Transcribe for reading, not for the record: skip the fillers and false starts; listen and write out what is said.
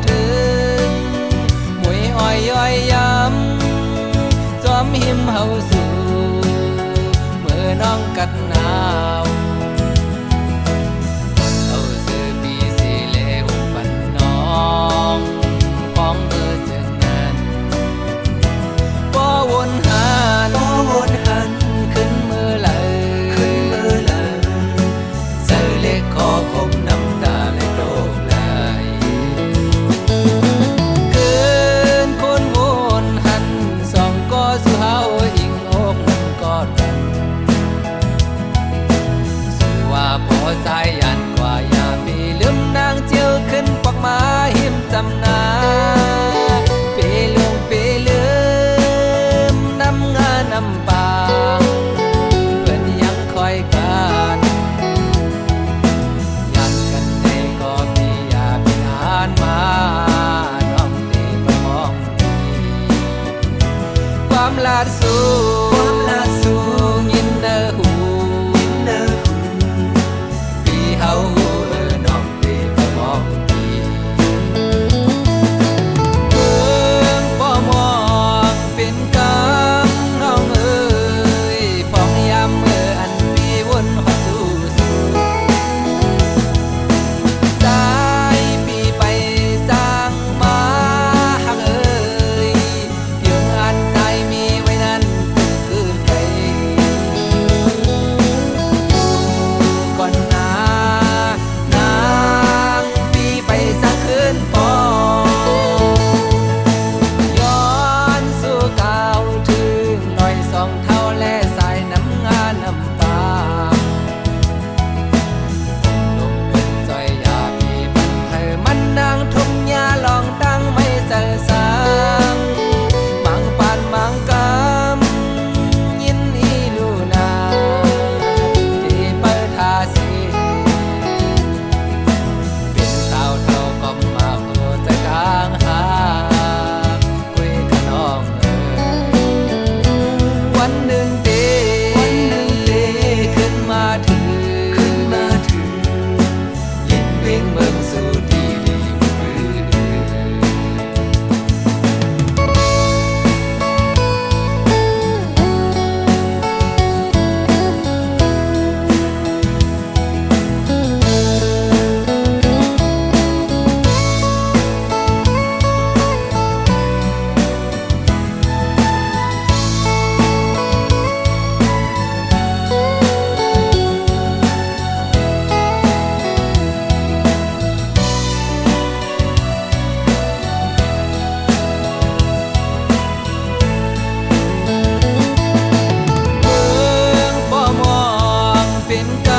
ถึงมวยอ้อยย้อยย้ำจอมหิมเฮาสู่เมื่อน้องกัดหนาวเอาซื้อปีสีเลวปันน้องฟ้องเมื่อจึงนั้นบ่วนหันขึ้นมือไหลใส่เล็กคอคมน้ำตาและโดกไหลคืนคนวนหันสองก็สู่เฮาอิงอกนั่งกอดกันสู่ว่าพอสายยันกว่าอย่าปีลืมนางเจียวขึ้นปักมาหิมจำนาปีลืมน้ำงานน้ำปางเพื่อนยังคอยกันยันกันในก็มีอย่าเป็นอ่านมาน้องตีประมองดีความลาดสูยินเนอหูปีเฮาน้องตีประมองดีเมืองป้อมองเป็นกำน้องเอ้ยป้องยามเมื่ออันปีวนหอดสู่สายปีไปสร้างมาหักเอ้ยเพียงอันใจมีไว้นั้นคือไก่ก่อนหน้านางปีไปสร้างคืนปองย้อนสู่เก่าถึงหน่อยสองเท่าและสายน้ำงานน้ำปาลมเป็นซอยยาปีบันให้มันนางทุ่งหญ้าลองตั้งไม่เจอสางมังปานมังกำยินอีลูนาที่เปิดทาสีเป็นสาวเท่าก็มาโผล่ใจกลางหาคุยกับน้องเอ๋ยวันหนึ่งตีขึ้นมาถึงยินเวียงเมืองสู่ที่ดีมืองป้อมองเป็นก